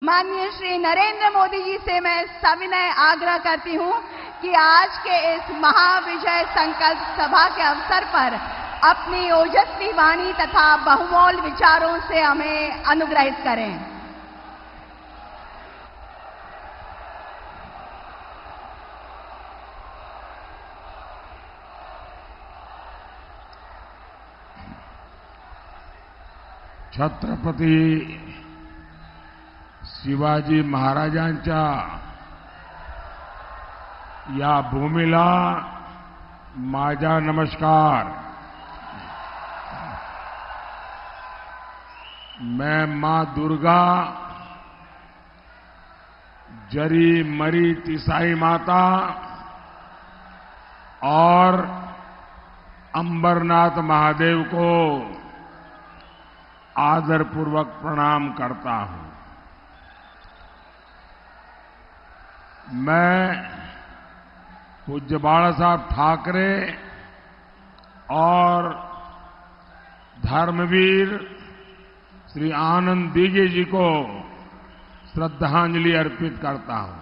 माननीय श्री नरेंद्र मोदी जी से मैं सविनय आग्रह करती हूं कि आज के इस महाविजय संकल्प सभा के अवसर पर अपनी ओजस्वी वाणी तथा बहुमूल्य विचारों से हमें अनुग्रहित करें। छत्रपती शिवाजी महाराजांच्या या भूमीला माझा नमस्कार। मैं मां दुर्गा, जरी मरी तिसाई माता और अंबरनाथ महादेव को आदरपूर्वक प्रणाम करता हूं। मैं पूज्य बाला साहब ठाकरे और धर्मवीर श्री आनंद दीघे जी को श्रद्धांजलि अर्पित करता हूं।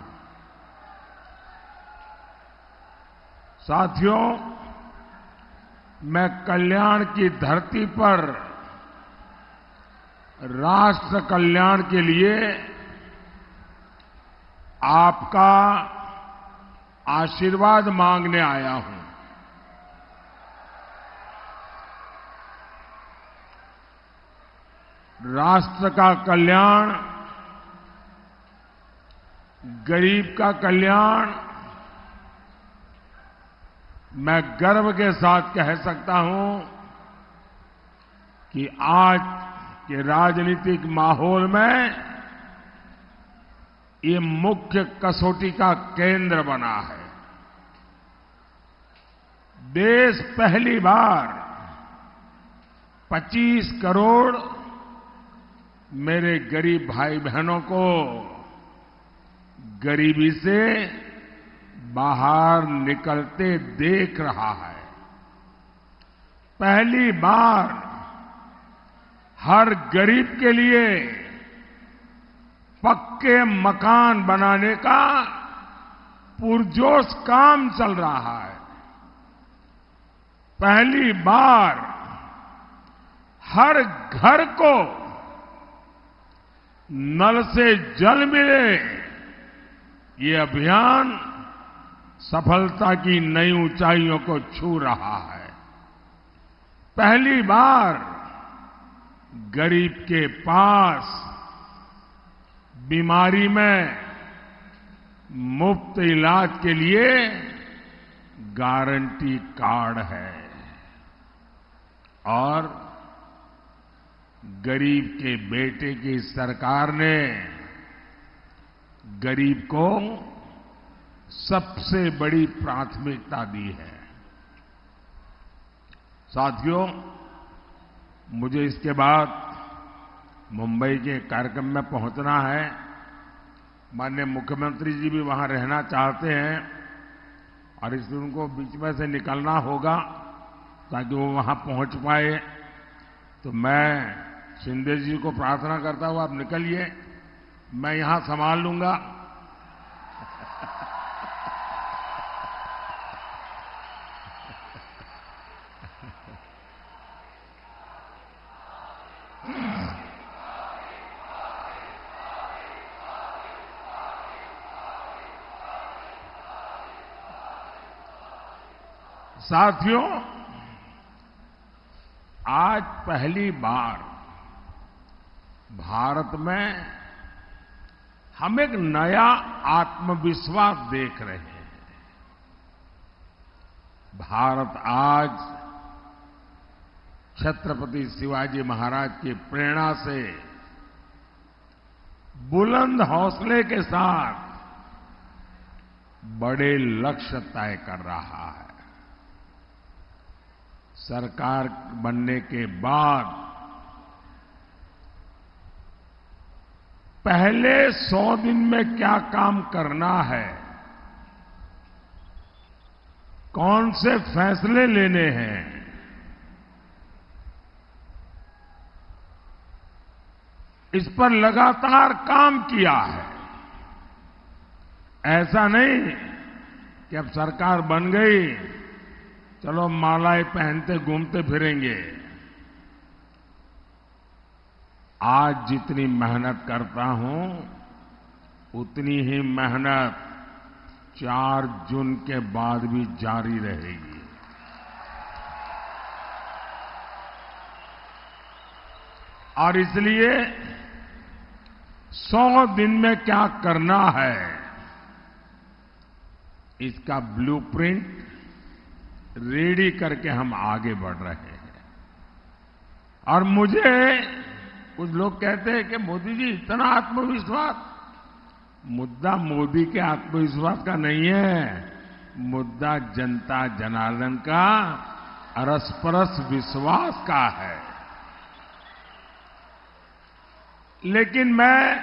साथियों, मैं कल्याण की धरती पर राष्ट्र कल्याण के लिए आपका आशीर्वाद मांगने आया हूं। राष्ट्र का कल्याण, गरीब का कल्याण, मैं गर्व के साथ कह सकता हूं कि आज के राजनीतिक माहौल में ये मुख्य कसौटी का केंद्र बना है। देश पहली बार 25 करोड़ मेरे गरीब भाई बहनों को गरीबी से बाहर निकलते देख रहा है। पहली बार हर गरीब के लिए पक्के मकान बनाने का पुरजोश काम चल रहा है। पहली बार हर घर को नल से जल मिले, ये अभियान सफलता की नई ऊंचाइयों को छू रहा है। पहली बार गरीब के पास बीमारी में मुफ्त इलाज के लिए गारंटी कार्ड है और गरीब के बेटे की सरकार ने गरीब को सबसे बड़ी प्राथमिकता दी है। साथियों, मुझे इसके बाद मुंबई के कार्यक्रम में पहुंचना है। माननीय मुख्यमंत्री जी भी वहां रहना चाहते हैं और इसलिए उनको बीच में से निकलना होगा ताकि वो वहां पहुंच पाए। तो मैं शिंदे जी को प्रार्थना करता हूं, आप निकलिए, मैं यहां संभाल लूंगा। साथियों, आज पहली बार भारत में हम एक नया आत्मविश्वास देख रहे हैं। भारत आज छत्रपति शिवाजी महाराज की प्रेरणा से बुलंद हौसले के साथ बड़े लक्ष्य तय कर रहा है। सरकार बनने के बाद पहले 100 दिन में क्या काम करना है, कौन से फैसले लेने हैं, इस पर लगातार काम किया है। ऐसा नहीं कि अब सरकार बन गई, चलो मालाएं पहनते घूमते फिरेंगे। आज जितनी मेहनत करता हूं, उतनी ही मेहनत 4 जून के बाद भी जारी रहेगी। और इसलिए 100 दिन में क्या करना है, इसका ब्लूप्रिंट रेडी करके हम आगे बढ़ रहे हैं। और मुझे कुछ लोग कहते हैं कि मोदी जी इतना आत्मविश्वास। मुद्दा मोदी के आत्मविश्वास का नहीं है, मुद्दा जनता जनार्दन का अरसपरस विश्वास का है। लेकिन मैं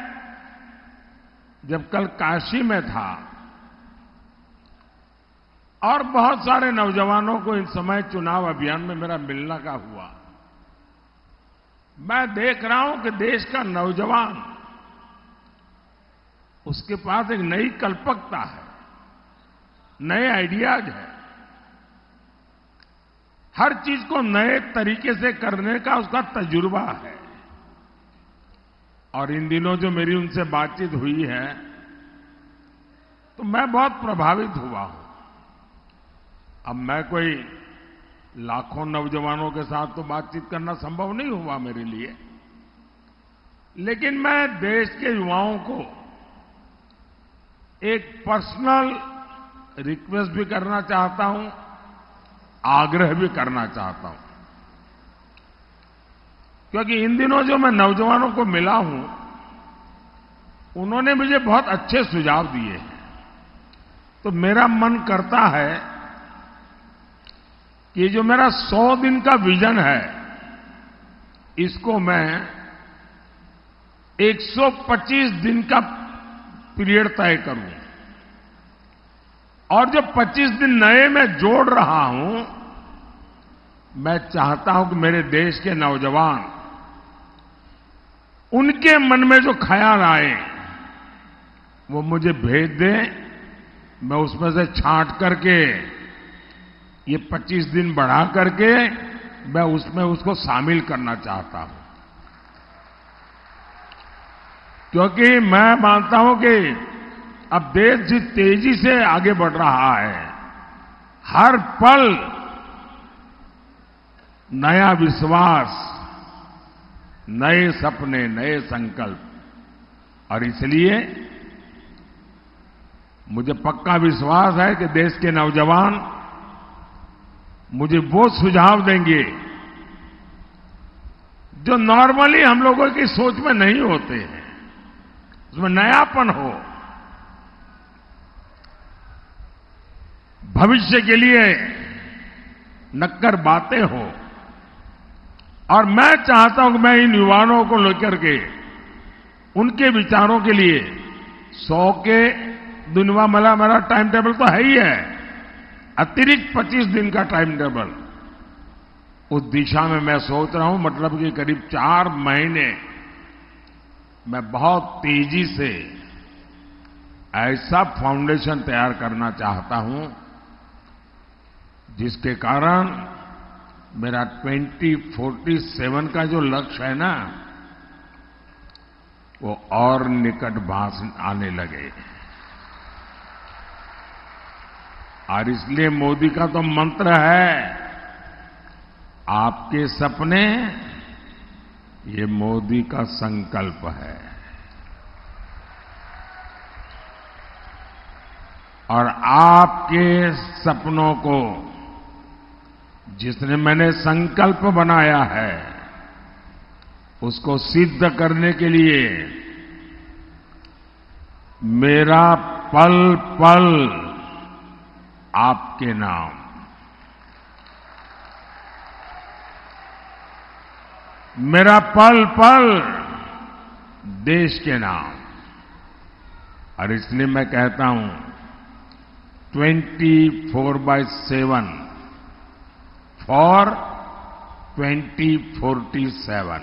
जब कल काशी में था और बहुत सारे नौजवानों को इस समय चुनाव अभियान में मेरा मिलने का हुआ, मैं देख रहा हूं कि देश का नौजवान, उसके पास एक नई कल्पकता है, नए आइडियाज है, हर चीज को नए तरीके से करने का उसका तजुर्बा है। और इन दिनों जो मेरी उनसे बातचीत हुई है, तो मैं बहुत प्रभावित हुआ हूं। अब मैं कोई लाखों नौजवानों के साथ तो बातचीत करना संभव नहीं हुआ मेरे लिए, लेकिन मैं देश के युवाओं को एक पर्सनल रिक्वेस्ट भी करना चाहता हूं, आग्रह भी करना चाहता हूं। क्योंकि इन दिनों जो मैं नौजवानों को मिला हूं, उन्होंने मुझे बहुत अच्छे सुझाव दिए हैं। तो मेरा मन करता है कि जो मेरा 100 दिन का विजन है, इसको मैं 125 दिन का पीरियड तय करूं। और जो 25 दिन नए मैं जोड़ रहा हूं, मैं चाहता हूं कि मेरे देश के नौजवान, उनके मन में जो ख्याल आए वो मुझे भेज दें। मैं उसमें से छांट करके ये 25 दिन बढ़ा करके मैं उसमें उसको शामिल करना चाहता हूं। क्योंकि मैं मानता हूं कि अब देश जिस तेजी से आगे बढ़ रहा है, हर पल नया विश्वास, नए सपने, नए संकल्प। और इसलिए मुझे पक्का विश्वास है कि देश के नौजवान मुझे वो सुझाव देंगे जो नॉर्मली हम लोगों की सोच में नहीं होते हैं, उसमें नयापन हो, भविष्य के लिए नक्कर बातें हो। और मैं चाहता हूं कि मैं इन युवाओं को लेकर के उनके विचारों के लिए 100 के दुनिया मला मेरा टाइम टेबल तो है ही है, अतिरिक्त 25 दिन का टाइम टेबल, उस दिशा में मैं सोच रहा हूं। मतलब कि करीब 4 महीने मैं बहुत तेजी से ऐसा फाउंडेशन तैयार करना चाहता हूं जिसके कारण मेरा 2047 का जो लक्ष्य है ना, वो और निकट भास आने लगे। और इसलिए मोदी का तो मंत्र है, आपके सपने, ये मोदी का संकल्प है। और आपके सपनों को जिसने मैंने संकल्प बनाया है, उसको सिद्ध करने के लिए मेरा पल पल आपके नाम, मेरा पल पल देश के नाम। और इसलिए मैं कहता हूं 24/7 फॉर 2047।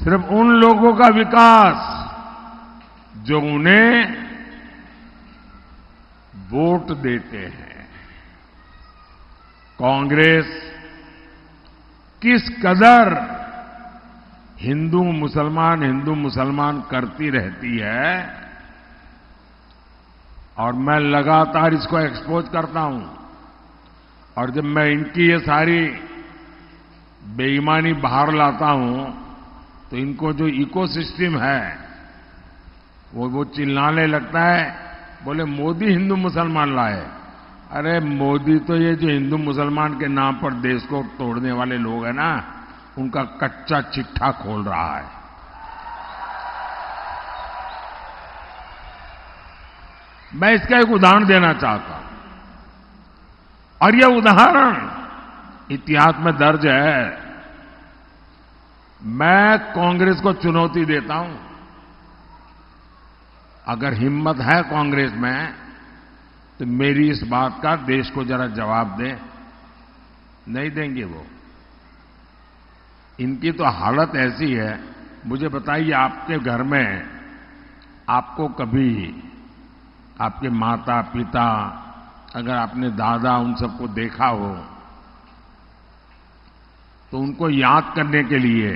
सिर्फ उन लोगों का विकास जो उन्हें वोट देते हैं। कांग्रेस किस कदर हिंदू मुसलमान करती रहती है और मैं लगातार इसको एक्सपोज करता हूं। और जब मैं इनकी ये सारी बेईमानी बाहर लाता हूं तो इनको जो इकोसिस्टम है वो चिल्लाने लगता है, बोले मोदी हिंदू मुसलमान लाए। अरे मोदी तो ये जो हिंदू मुसलमान के नाम पर देश को तोड़ने वाले लोग हैं ना, उनका कच्चा चिट्ठा खोल रहा है। मैं इसका एक उदाहरण देना चाहता हूं और यह उदाहरण इतिहास में दर्ज है। मैं कांग्रेस को चुनौती देता हूं, अगर हिम्मत है कांग्रेस में तो मेरी इस बात का देश को जरा जवाब दें। नहीं देंगे वो। इनकी तो हालत ऐसी है। मुझे बताइए, आपके घर में आपको कभी आपके माता पिता, अगर आपने दादा उन सबको देखा हो तो उनको याद करने के लिए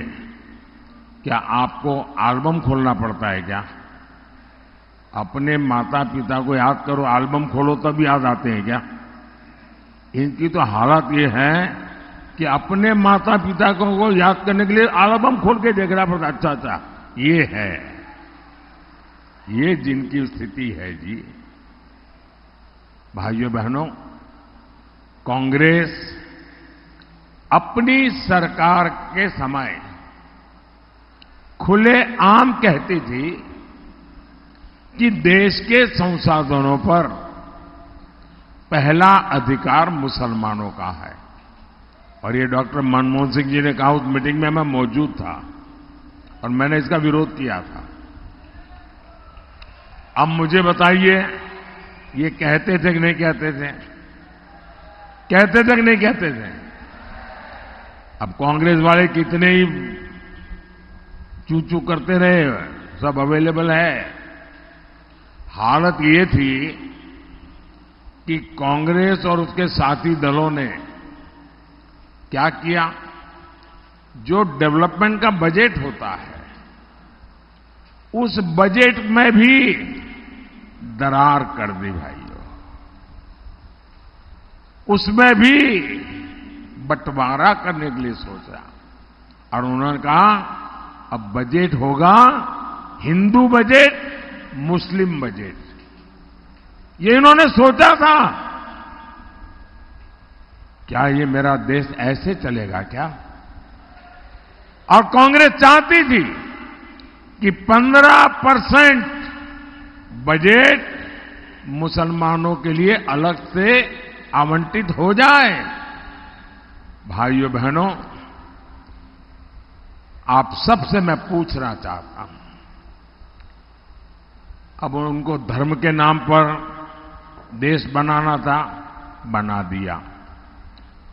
क्या आपको एल्बम खोलना पड़ता है क्या? अपने माता पिता को याद करो, एल्बम खोलो तब याद आते हैं क्या? इनकी तो हालत ये है कि अपने माता पिता को याद करने के लिए एल्बम खोल के देखना पड़ता। अच्छा, ये है, ये जिनकी स्थिति है जी। भाइयों बहनों, कांग्रेस अपनी सरकार के समय खुले आम कहती थी कि देश के संसाधनों पर पहला अधिकार मुसलमानों का है। और ये डॉक्टर मनमोहन सिंह जी ने कहा, उस मीटिंग में मैं मौजूद था और मैंने इसका विरोध किया था। अब मुझे बताइए, ये कहते थे कि नहीं कहते थे? कहते थे कि नहीं कहते थे? अब कांग्रेस वाले कितने ही चू चू करते रहे, सब अवेलेबल है। हालत ये थी कि कांग्रेस और उसके साथी दलों ने क्या किया, जो डेवलपमेंट का बजट होता है उस बजट में भी दरार कर दी भाइयों। उसमें भी बंटवारा करने के लिए सोचा और उन्होंने कहा अब बजट होगा हिंदू बजट, मुस्लिम बजट। ये इन्होंने सोचा था। क्या ये मेरा देश ऐसे चलेगा क्या? और कांग्रेस चाहती थी कि 15% बजट मुसलमानों के लिए अलग से आवंटित हो जाए। भाइयों बहनों, आप सबसे मैं पूछना चाहता हूं, अब उनको धर्म के नाम पर देश बनाना था, बना दिया।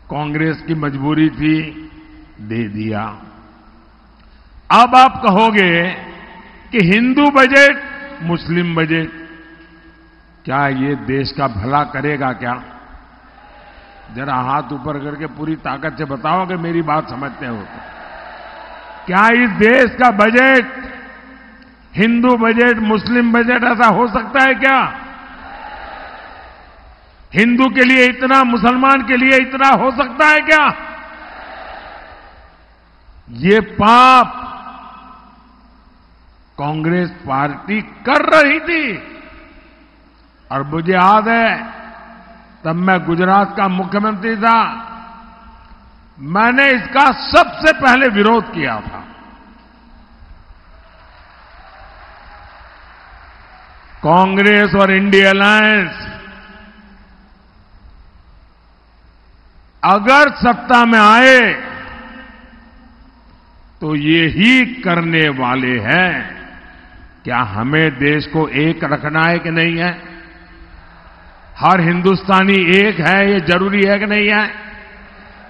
कांग्रेस की मजबूरी थी, दे दिया। अब आप कहोगे कि हिंदू बजट, मुस्लिम बजट, क्या ये देश का भला करेगा क्या? जरा हाथ ऊपर करके पूरी ताकत से बताओ कि मेरी बात समझते हो तो। क्या इस देश का बजट हिंदू बजट, मुस्लिम बजट ऐसा हो सकता है क्या? हिंदू के लिए इतना, मुसलमान के लिए इतना हो सकता है क्या? ये पाप कांग्रेस पार्टी कर रही थी। और मुझे याद है, तब मैं गुजरात का मुख्यमंत्री था, मैंने इसका सबसे पहले विरोध किया था। कांग्रेस और इंडिया अलायंस अगर सत्ता में आए तो ये ही करने वाले हैं। क्या हमें देश को एक रखना है कि नहीं है? हर हिंदुस्तानी एक है, ये जरूरी है कि नहीं है?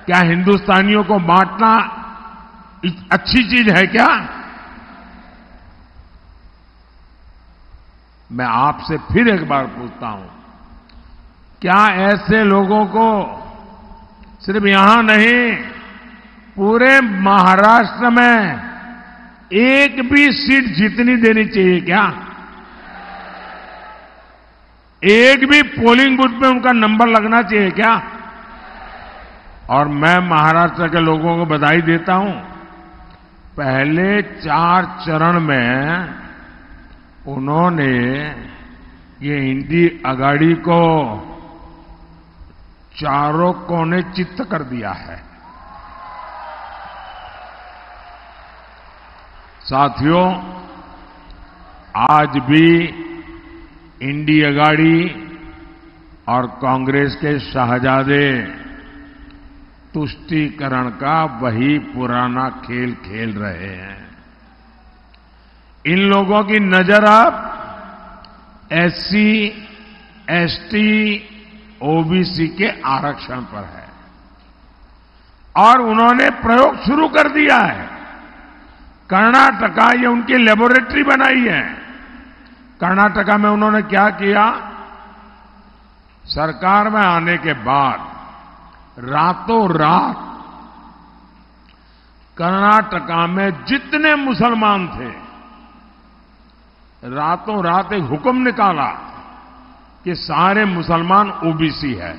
क्या हिंदुस्तानियों को बांटना अच्छी चीज है क्या? मैं आपसे फिर एक बार पूछता हूं, क्या ऐसे लोगों को सिर्फ यहां नहीं, पूरे महाराष्ट्र में एक भी सीट जीतनी देनी चाहिए क्या? एक भी पोलिंग बूथ पे उनका नंबर लगना चाहिए क्या? और मैं महाराष्ट्र के लोगों को बधाई देता हूं, पहले 4 चरण में उन्होंने ये इंडी अगाड़ी को चारों कोने चित्त कर दिया है। साथियों, आज भी इंडी अगाड़ी और कांग्रेस के शहजादे तुष्टीकरण का वही पुराना खेल खेल रहे हैं। इन लोगों की नजर अब एससी, एसटी, ओबीसी के आरक्षण पर है और उन्होंने प्रयोग शुरू कर दिया है। कर्नाटका ये उनकी लेबोरेटरी बनाई है। कर्नाटका में उन्होंने क्या किया, सरकार में आने के बाद रातों रात कर्नाटका में जितने मुसलमान थे, रातों रात एक हुक्म निकाला कि सारे मुसलमान ओबीसी है।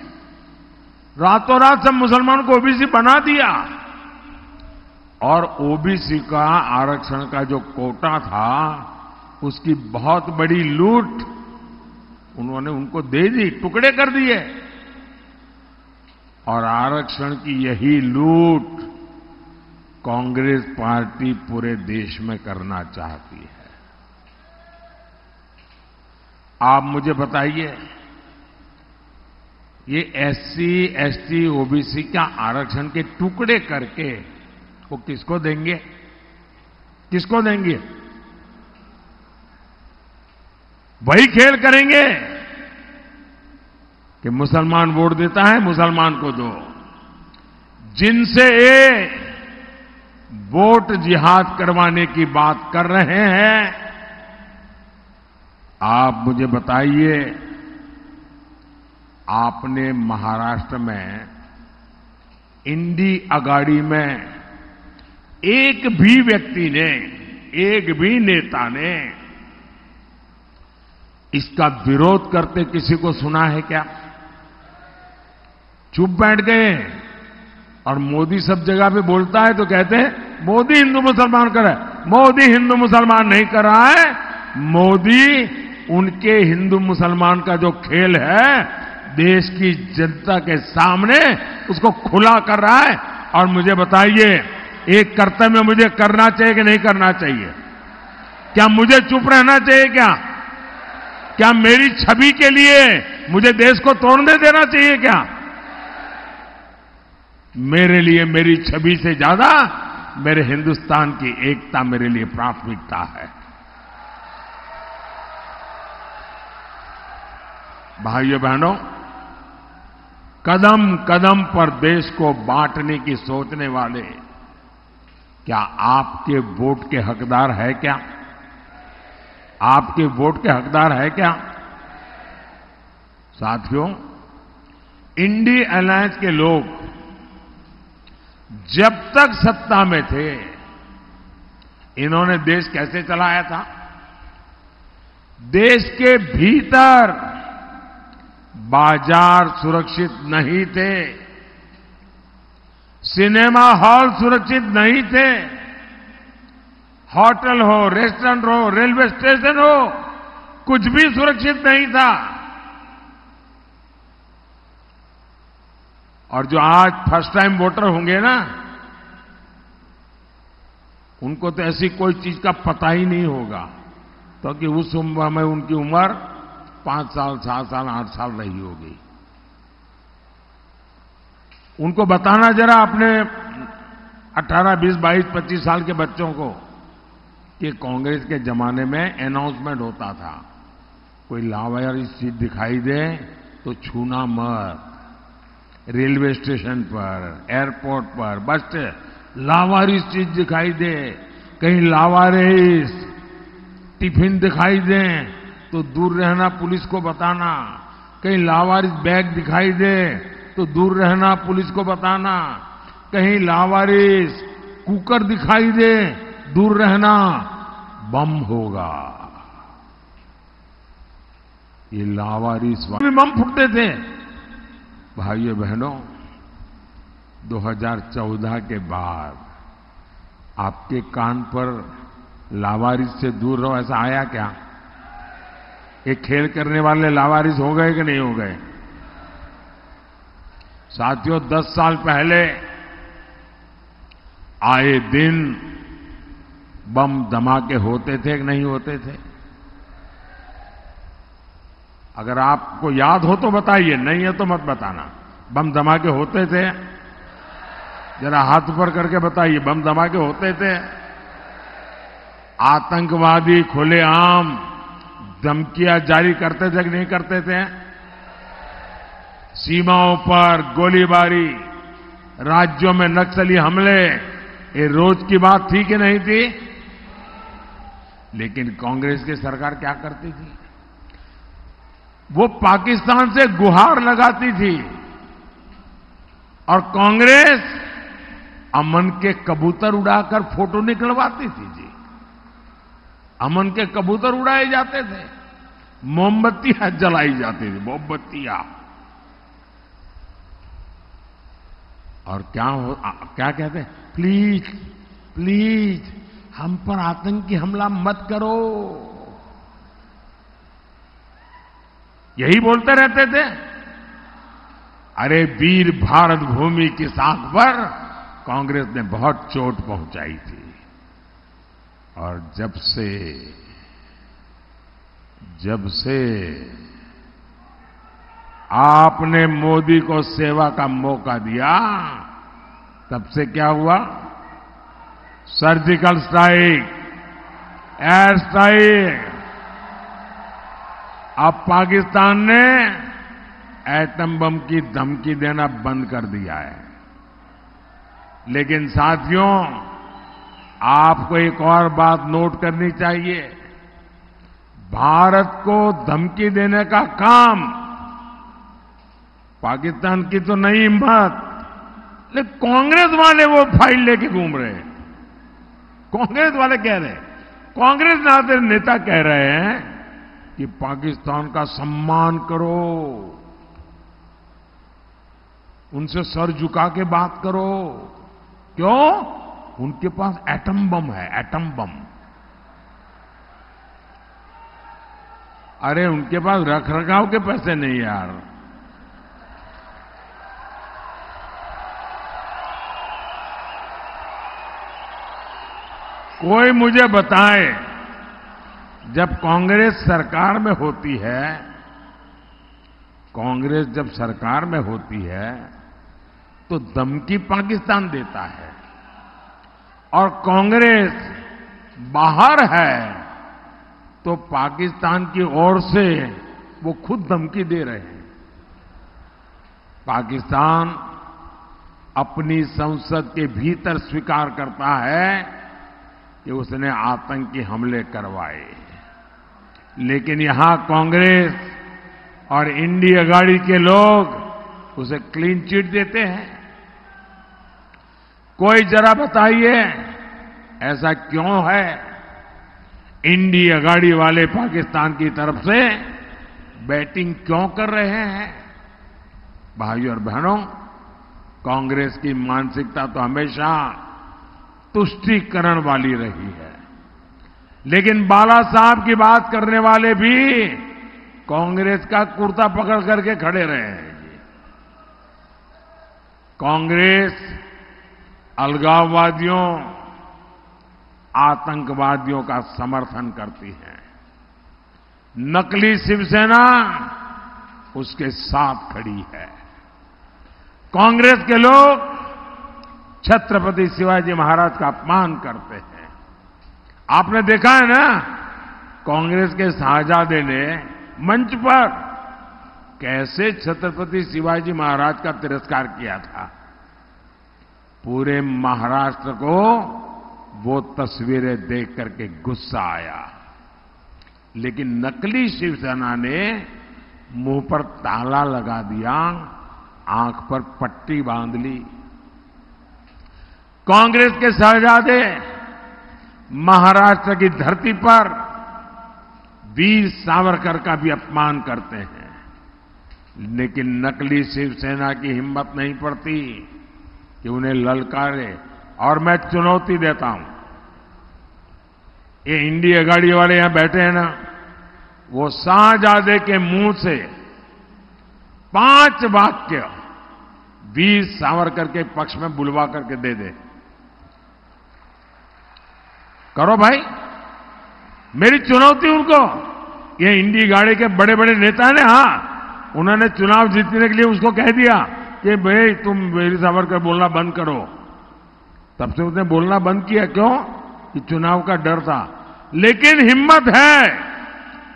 रातों रात सब मुसलमान को ओबीसी बना दिया और ओबीसी का आरक्षण का जो कोटा था उसकी बहुत बड़ी लूट उन्होंने उनको दे दी, टुकड़े कर दिए। और आरक्षण की यही लूट कांग्रेस पार्टी पूरे देश में करना चाहती है। आप मुझे बताइए, ये एससी, एसटी, ओबीसी का आरक्षण के टुकड़े करके वो किसको देंगे? किसको देंगे? वही खेल करेंगे कि मुसलमान वोट देता है, मुसलमान को दो। जिनसे ये वोट जिहाद करवाने की बात कर रहे हैं, आप मुझे बताइए, आपने महाराष्ट्र में इंडी अगाड़ी में एक भी व्यक्ति ने, एक भी नेता ने इसका विरोध करते किसी को सुना है क्या? चुप बैठ गए। और मोदी सब जगह पे बोलता है तो कहते हैं मोदी हिंदू मुसलमान कर रहा है। मोदी हिंदू मुसलमान नहीं कर रहा है, मोदी उनके हिंदू मुसलमान का जो खेल है देश की जनता के सामने उसको खुला कर रहा है। और मुझे बताइए, एक कर्तव्य मुझे करना चाहिए कि नहीं करना चाहिए? क्या मुझे चुप रहना चाहिए? क्या मेरी छवि के लिए मुझे देश को तोड़ने देना चाहिए क्या? मेरे लिए मेरी छवि से ज्यादा मेरे हिंदुस्तान की एकता मेरे लिए प्राथमिकता है। भाइयों बहनों, कदम कदम पर देश को बांटने की सोचने वाले क्या आपके वोट के हकदार है क्या? आपके वोट के हकदार है क्या? साथियों, इंडी अलायंस के लोग जब तक सत्ता में थे, इन्होंने देश कैसे चलाया था? देश के भीतर बाजार सुरक्षित नहीं थे, सिनेमा हॉल सुरक्षित नहीं थे, होटल हो, रेस्टोरेंट हो, रेलवे स्टेशन हो, कुछ भी सुरक्षित नहीं था। और जो आज फर्स्ट टाइम वोटर होंगे ना, उनको तो ऐसी कोई चीज का पता ही नहीं होगा, क्योंकि उस उम्र में उनकी उम्र 5 साल, 7 साल, 8 साल रही होगी। उनको बताना जरा अपने 18, 20, 22, 25 साल के बच्चों को कि कांग्रेस के जमाने में अनाउंसमेंट होता था, कोई लावारिस चीज दिखाई दे तो छूना मत। रेलवे स्टेशन पर, एयरपोर्ट पर, बस लावारिस चीज दिखाई दे, कहीं लावारिस टिफिन दिखाई दे तो दूर रहना पुलिस को बताना, कहीं लावारिस बैग दिखाई दे तो दूर रहना पुलिस को बताना, कहीं लावारिस कुकर दिखाई दे दूर रहना, बम होगा। ये लावारिस वाले बम फूटते थे। भाइयों बहनों, 2014 के बाद आपके कान पर लावारिस से दूर रहो ऐसा आया क्या? ये खेल करने वाले लावारिस हो गए कि नहीं हो गए? साथियों, 10 साल पहले आए दिन बम धमाके होते थे कि नहीं होते थे? अगर आपको याद हो तो बताइए, नहीं है तो मत बताना। बम धमाके होते थे? जरा हाथ ऊपर करके बताइए, बम धमाके होते थे? आतंकवादी खुलेआम धमकियां जारी करते थे कि नहीं करते थे? सीमाओं पर गोलीबारी, राज्यों में नक्सली हमले, ये रोज की बात थी कि नहीं थी? लेकिन कांग्रेस की सरकार क्या करती थी? वो पाकिस्तान से गुहार लगाती थी और कांग्रेस अमन के कबूतर उड़ाकर फोटो निकलवाती थी जी। अमन के कबूतर उड़ाए जाते थे, मोमबत्तियां जलाई जाती थी, मोमबत्तियां। और क्या कहते हैं? प्लीज प्लीज हम पर आतंकी हमला मत करो, यही बोलते रहते थे। अरे वीर भारत भूमि की साख पर कांग्रेस ने बहुत चोट पहुंचाई थी। और जब से आपने मोदी को सेवा का मौका दिया, तब से क्या हुआ? Surgical strike, air strike. अब पाकिस्तान ने एटम बम की धमकी देना बंद कर दिया है। लेकिन साथियों, आपको एक और बात नोट करनी चाहिए। भारत को धमकी देने का काम पाकिस्तान की तो नहीं हिम्मत, लेकिन कांग्रेस वाले वो फाइल लेके घूम रहे हैं। कांग्रेस वाले कह रहे हैं, कांग्रेस नेता कह रहे हैं कि पाकिस्तान का सम्मान करो, उनसे सर झुका के बात करो। क्यों? उनके पास एटम बम है, एटम बम। अरे उनके पास रखरखाव के पैसे नहीं यार। कोई मुझे बताए, जब कांग्रेस सरकार में होती है, कांग्रेस जब सरकार में होती है तो धमकी पाकिस्तान देता है, और कांग्रेस बाहर है तो पाकिस्तान की ओर से वो खुद धमकी दे रहे हैं। पाकिस्तान अपनी संसद के भीतर स्वीकार करता है कि उसने आतंकी हमले करवाए, लेकिन यहां कांग्रेस और इंडिया अघाड़ी के लोग उसे क्लीन चिट देते हैं। कोई जरा बताइए ऐसा क्यों है? इंडिया अघाड़ी वाले पाकिस्तान की तरफ से बैटिंग क्यों कर रहे हैं? भाइयों और बहनों, कांग्रेस की मानसिकता तो हमेशा तुष्टीकरण वाली रही है, लेकिन बाला साहब की बात करने वाले भी कांग्रेस का कुर्ता पकड़ करके खड़े रहे हैं। कांग्रेस अलगाववादियों, आतंकवादियों का समर्थन करती है। नकली शिवसेना उसके साथ खड़ी है। कांग्रेस के लोग छत्रपति शिवाजी महाराज का अपमान करते हैं। आपने देखा है ना, कांग्रेस के शाहजादे ने मंच पर कैसे छत्रपति शिवाजी महाराज का तिरस्कार किया था। पूरे महाराष्ट्र को वो तस्वीरें देख करके गुस्सा आया। लेकिन नकली शिवसेना ने मुंह पर ताला लगा दिया, आंख पर पट्टी बांध ली। कांग्रेस के शहजादे महाराष्ट्र की धरती पर वीर सावरकर का भी अपमान करते हैं, लेकिन नकली शिवसेना की हिम्मत नहीं पड़ती कि उन्हें ललकारे। और मैं चुनौती देता हूं, ये इंडिया गाड़ी वाले यहां बैठे हैं ना, वो शाहजादे के मुंह से 5 वाक्य वीर सावरकर के पक्ष में बुलवा करके दे दे। करो भाई, मेरी चुनौती उनको। ये इंडी गाड़ी के बड़े बड़े नेता ने, हाँ, उन्होंने चुनाव जीतने के लिए उसको कह दिया कि भाई तुम वीर सावरकर बोलना बंद करो। तब से उसने बोलना बंद किया। क्यों? कि चुनाव का डर था। लेकिन हिम्मत है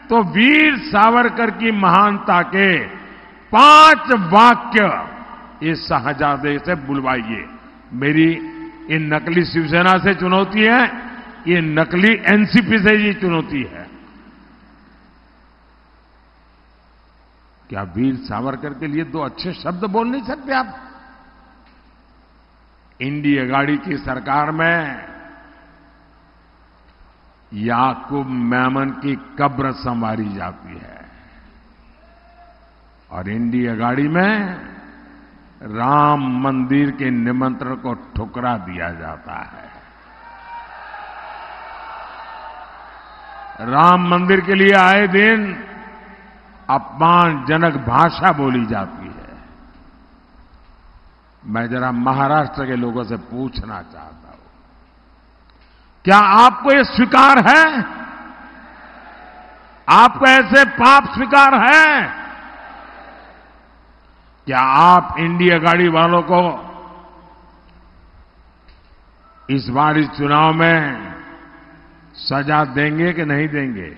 तो वीर सावरकर की महानता के 5 वाक्य इस शाहजादे से बुलवाइए। मेरी इन नकली शिवसेना से चुनौती है, ये नकली एनसीपी से ये चुनौती है। क्या वीर सावरकर के लिए 2 अच्छे शब्द बोल नहीं सकते आप? इंडिया गाड़ी की सरकार में याकूब मेमन की कब्र संवारी जाती है और इंडिया गाड़ी में राम मंदिर के निमंत्रण को ठुकरा दिया जाता है। राम मंदिर के लिए आए दिन अपमानजनक भाषा बोली जाती है। मैं जरा महाराष्ट्र के लोगों से पूछना चाहता हूं, क्या आपको ये स्वीकार है? आपको ऐसे पाप स्वीकार है? क्या आप इंडिया गाड़ी वालों को इस बार इस चुनाव में सजा देंगे कि नहीं देंगे?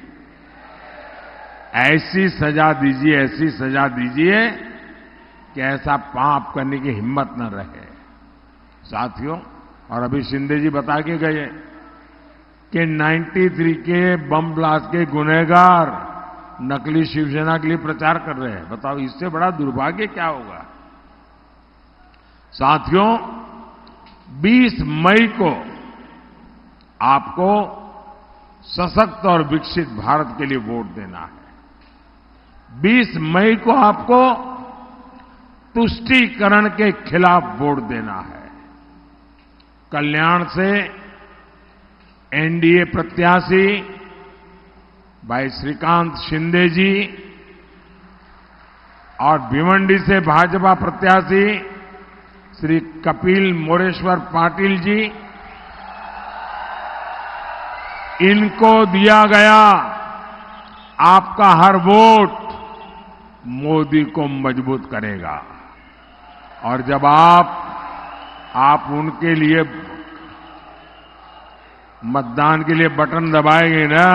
ऐसी सजा दीजिए, ऐसी सजा दीजिए कि ऐसा पाप करने की हिम्मत न रहे। साथियों, और अभी शिंदे जी बता के गए कि 93 के बम ब्लास्ट के गुनहगार नकली शिवसेना के लिए प्रचार कर रहे हैं। बताओ, इससे बड़ा दुर्भाग्य क्या होगा? साथियों, 20 मई को आपको सशक्त और विकसित भारत के लिए वोट देना है। 20 मई को आपको तुष्टीकरण के खिलाफ वोट देना है। कल्याण से एनडीए प्रत्याशी भाई श्रीकांत शिंदे जी और भिवंडी से भाजपा प्रत्याशी श्री कपिल मोरेश्वर पाटिल जी, इनको दिया गया आपका हर वोट मोदी को मजबूत करेगा। और जब आप उनके लिए मतदान के लिए बटन दबाएंगे ना,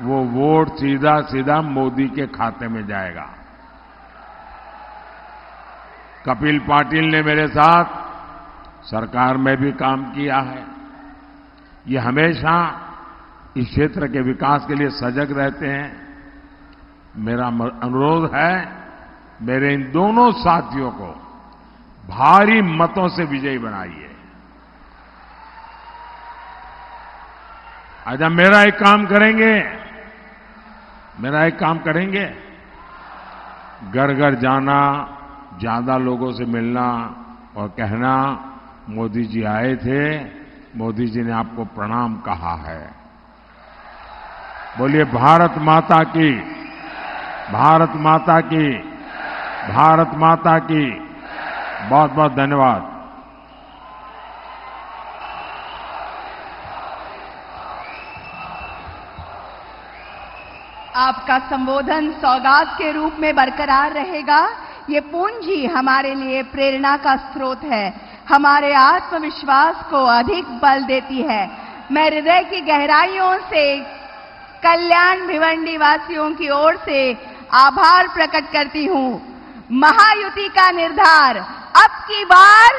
वो वोट सीधा सीधा मोदी के खाते में जाएगा। कपिल पाटिल ने मेरे साथ सरकार में भी काम किया है। ये हमेशा इस क्षेत्र के विकास के लिए सजग रहते हैं। मेरा अनुरोध है, मेरे इन दोनों साथियों को भारी मतों से विजयी बनाइए। अच्छा, मेरा एक काम करेंगे, घर घर जाना, ज्यादा लोगों से मिलना और कहना मोदी जी आए थे, मोदी जी ने आपको प्रणाम कहा है। बोलिए भारत माता की, भारत माता की, भारत माता की। बहुत बहुत धन्यवाद। आपका संबोधन सौगात के रूप में बरकरार रहेगा। ये पूंजी हमारे लिए प्रेरणा का स्रोत है, हमारे आत्मविश्वास को अधिक बल देती है। मैं हृदय की गहराइयों से कल्याण भिवंडी वासियों की ओर से आभार प्रकट करती हूं। महायुति का निर्धार अब की बार